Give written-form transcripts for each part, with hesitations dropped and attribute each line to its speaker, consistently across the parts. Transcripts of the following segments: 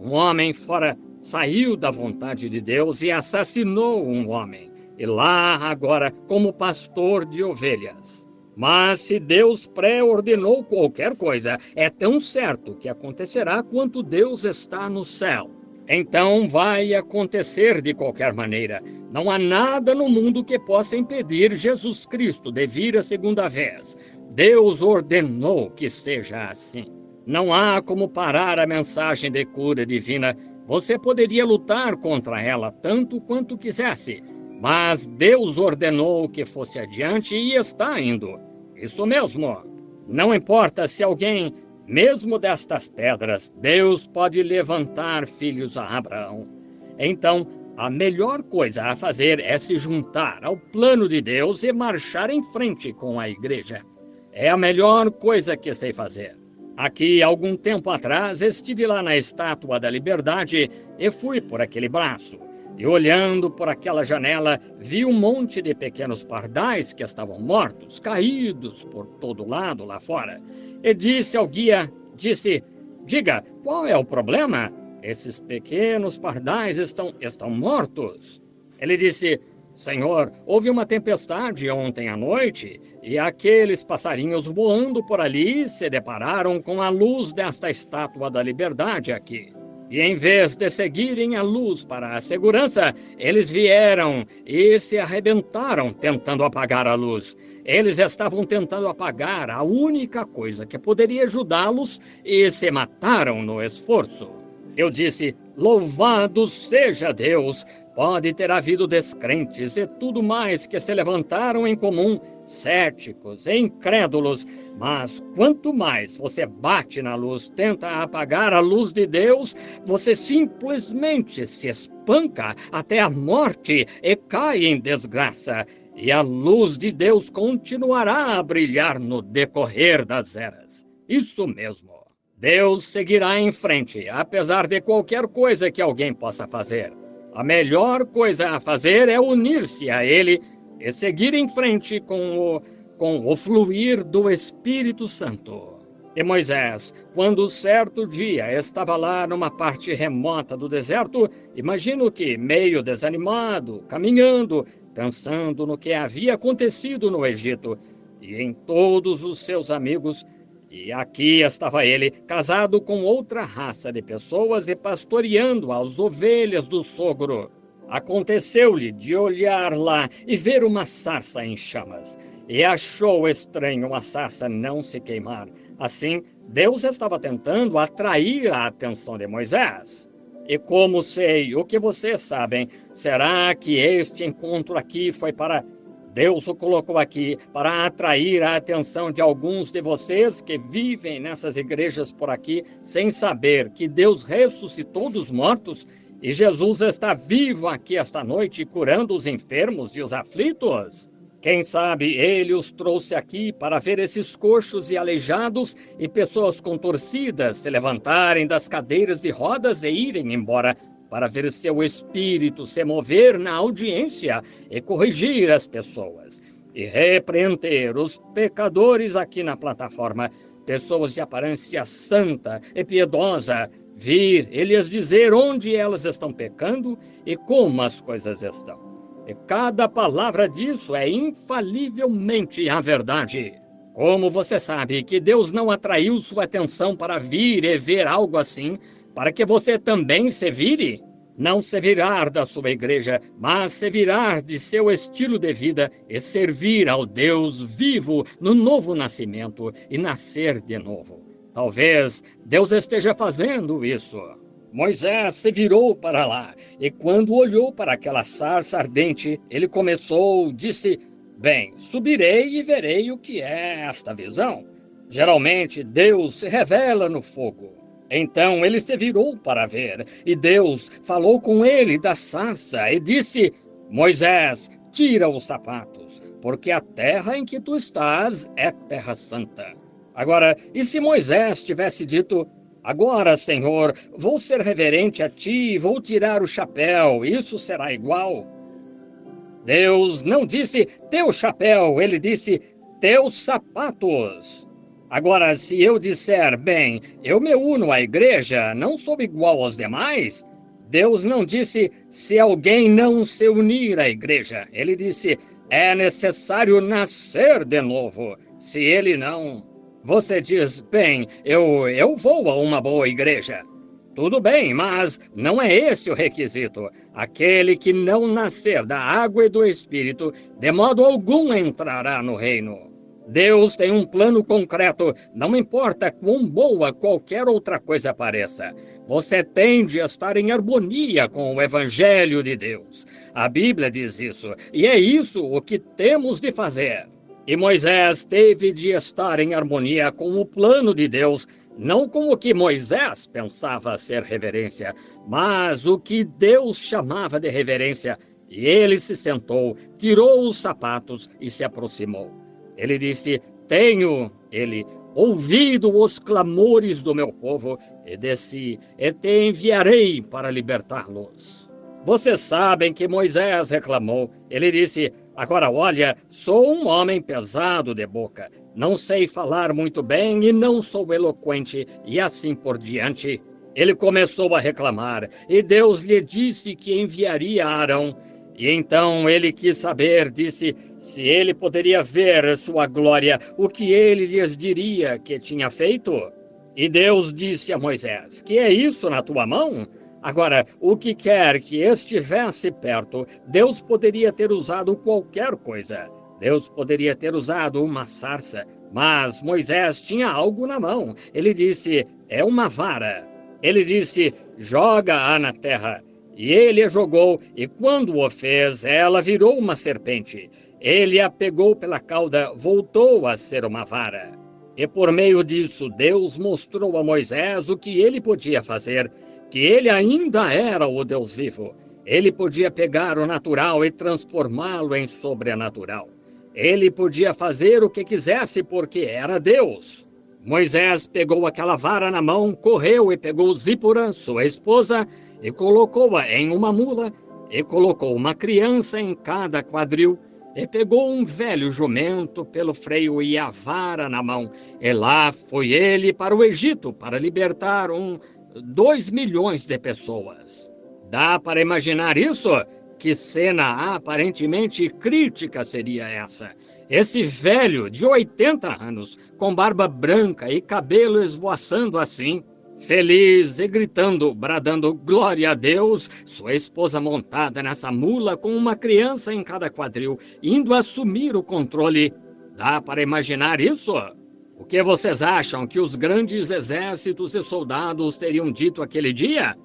Speaker 1: Um homem fora saiu da vontade de Deus e assassinou um homem, e lá agora como pastor de ovelhas. Mas se Deus pré-ordenou qualquer coisa, é tão certo que acontecerá quanto Deus está no céu. Então vai acontecer de qualquer maneira. Não há nada no mundo que possa impedir Jesus Cristo de vir a segunda vez. Deus ordenou que seja assim. Não há como parar a mensagem de cura divina. Você poderia lutar contra ela tanto quanto quisesse, mas Deus ordenou que fosse adiante e está indo. Isso mesmo. Não importa se alguém, mesmo destas pedras, Deus pode levantar filhos a Abraão. Então, a melhor coisa a fazer é se juntar ao plano de Deus e marchar em frente com a igreja. É a melhor coisa que sei fazer. Aqui, algum tempo atrás, estive lá na Estátua da Liberdade e fui por aquele braço. E olhando por aquela janela, vi um monte de pequenos pardais que estavam mortos, caídos por todo lado lá fora. E disse ao guia, diga, qual é o problema? Esses pequenos pardais estão mortos. Ele disse, Senhor, houve uma tempestade ontem à noite e aqueles passarinhos voando por ali se depararam com a luz desta Estátua da Liberdade aqui. E em vez de seguirem a luz para a segurança, eles vieram e se arrebentaram tentando apagar a luz. Eles estavam tentando apagar a única coisa que poderia ajudá-los e se mataram no esforço. Eu disse, louvado seja Deus! Pode ter havido descrentes e tudo mais que se levantaram em comum, céticos e incrédulos, mas quanto mais você bate na luz, tenta apagar a luz de Deus, você simplesmente se espanca até a morte e cai em desgraça. E a luz de Deus continuará a brilhar no decorrer das eras. Isso mesmo. Deus seguirá em frente, apesar de qualquer coisa que alguém possa fazer. A melhor coisa a fazer é unir-se a Ele e seguir em frente com o fluir do Espírito Santo. E Moisés, quando certo dia estava lá numa parte remota do deserto, imagino que, meio desanimado, caminhando, pensando no que havia acontecido no Egito e em todos os seus amigos, e aqui estava ele, casado com outra raça de pessoas e pastoreando as ovelhas do sogro. Aconteceu-lhe de olhar lá e ver uma sarça em chamas, e achou estranho a sarça não se queimar. Assim, Deus estava tentando atrair a atenção de Moisés. E como sei o que vocês sabem, será que este encontro aqui foi para... Deus o colocou aqui para atrair a atenção de alguns de vocês que vivem nessas igrejas por aqui sem saber que Deus ressuscitou dos mortos e Jesus está vivo aqui esta noite curando os enfermos e os aflitos? Quem sabe ele os trouxe aqui para ver esses coxos e aleijados e pessoas contorcidas se levantarem das cadeiras de rodas e irem embora, para ver seu espírito se mover na audiência e corrigir as pessoas, e repreender os pecadores aqui na plataforma, pessoas de aparência santa e piedosa, vir e lhes dizer onde elas estão pecando e como as coisas estão. E cada palavra disso é infalivelmente a verdade. Como você sabe que Deus não atraiu sua atenção para vir e ver algo assim, para que você também se vire? Não se virar da sua igreja, mas se virar de seu estilo de vida e servir ao Deus vivo no novo nascimento e nascer de novo. Talvez Deus esteja fazendo isso. Moisés se virou para lá, e quando olhou para aquela sarça ardente, ele disse, bem, subirei e verei o que é esta visão. Geralmente, Deus se revela no fogo. Então ele se virou para ver, e Deus falou com ele da sarça e disse, Moisés, tira os sapatos, porque a terra em que tu estás é terra santa. Agora, e se Moisés tivesse dito, agora, Senhor, vou ser reverente a ti e vou tirar o chapéu, isso será igual? Deus não disse teu chapéu, ele disse teus sapatos. Agora, se eu disser, bem, eu me uno à igreja, não sou igual aos demais, Deus não disse se alguém não se unir à igreja. Ele disse, é necessário nascer de novo. Se ele não... Você diz, bem, eu vou a uma boa igreja. Tudo bem, mas não é esse o requisito. Aquele que não nascer da água e do Espírito, de modo algum entrará no reino. Deus tem um plano concreto, não importa quão boa qualquer outra coisa pareça. Você tem de estar em harmonia com o Evangelho de Deus. A Bíblia diz isso, e é isso o que temos de fazer. E Moisés teve de estar em harmonia com o plano de Deus, não com o que Moisés pensava ser reverência, mas o que Deus chamava de reverência. E ele se sentou, tirou os sapatos e se aproximou. Ele disse, tenho ouvido os clamores do meu povo, e desci, e te enviarei para libertá-los. Vocês sabem que Moisés reclamou. Ele disse, agora olha, sou um homem pesado de boca, não sei falar muito bem e não sou eloquente, e assim por diante. Ele começou a reclamar, e Deus lhe disse que enviaria Arão. E então ele quis saber, disse, se ele poderia ver sua glória, o que ele lhes diria que tinha feito. E Deus disse a Moisés, que é isso na tua mão? Agora, o que quer que estivesse perto, Deus poderia ter usado qualquer coisa. Deus poderia ter usado uma sarça, mas Moisés tinha algo na mão. Ele disse, é uma vara. Ele disse, joga-a na terra. E ele a jogou, e quando o fez, ela virou uma serpente. Ele a pegou pela cauda, voltou a ser uma vara. E por meio disso, Deus mostrou a Moisés o que ele podia fazer, que ele ainda era o Deus vivo. Ele podia pegar o natural e transformá-lo em sobrenatural. Ele podia fazer o que quisesse porque era Deus. Moisés pegou aquela vara na mão, correu e pegou Zípora, sua esposa, e colocou-a em uma mula, e colocou uma criança em cada quadril, e pegou um velho jumento pelo freio e a vara na mão. E lá foi ele para o Egito, para libertar 2 milhões de pessoas. Dá para imaginar isso? Que cena aparentemente crítica seria essa? Esse velho de 80 anos, com barba branca e cabelo esvoaçando assim, feliz e gritando, bradando glória a Deus, sua esposa montada nessa mula com uma criança em cada quadril, indo assumir o controle. Dá para imaginar isso? O que vocês acham que os grandes exércitos e soldados teriam dito aquele dia?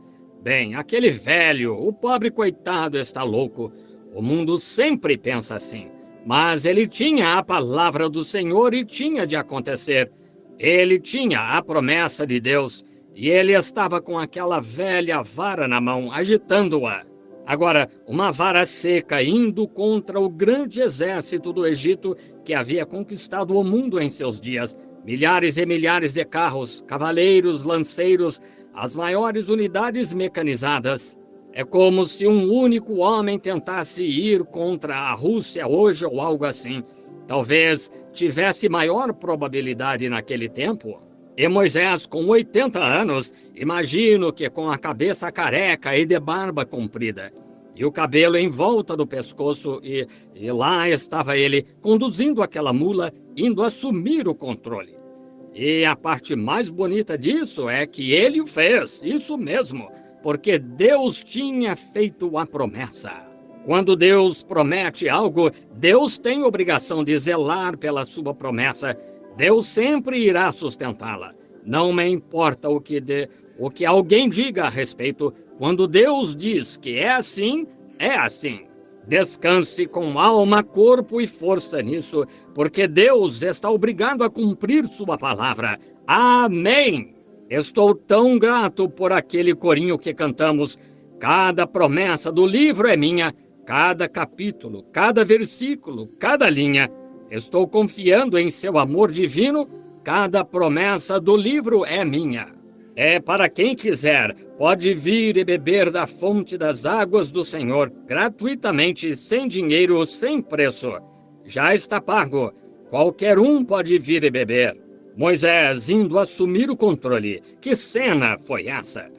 Speaker 1: Bem, aquele velho, o pobre coitado está louco. O mundo sempre pensa assim. Mas ele tinha a palavra do Senhor e tinha de acontecer. Ele tinha a promessa de Deus. E ele estava com aquela velha vara na mão, agitando-a. Agora, uma vara seca indo contra o grande exército do Egito que havia conquistado o mundo em seus dias. Milhares e milhares de carros, cavaleiros, lanceiros, as maiores unidades mecanizadas. É como se um único homem tentasse ir contra a Rússia hoje ou algo assim. Talvez tivesse maior probabilidade naquele tempo. E Moisés, com 80 anos, imagino que com a cabeça careca e de barba comprida, e o cabelo em volta do pescoço, e lá estava ele, conduzindo aquela mula, indo assumir o controle. E a parte mais bonita disso é que ele o fez, isso mesmo, porque Deus tinha feito a promessa. Quando Deus promete algo, Deus tem obrigação de zelar pela sua promessa. Deus sempre irá sustentá-la. Não me importa o que alguém diga a respeito. Quando Deus diz que é assim, é assim. Descanse com alma, corpo e força nisso, porque Deus está obrigado a cumprir sua palavra. Amém! Estou tão grato por aquele corinho que cantamos. Cada promessa do livro é minha, cada capítulo, cada versículo, cada linha. Estou confiando em seu amor divino, cada promessa do livro é minha. É para quem quiser, pode vir e beber da fonte das águas do Senhor, gratuitamente, sem dinheiro, sem preço. Já está pago. Qualquer um pode vir e beber. Moisés indo assumir o controle. Que cena foi essa?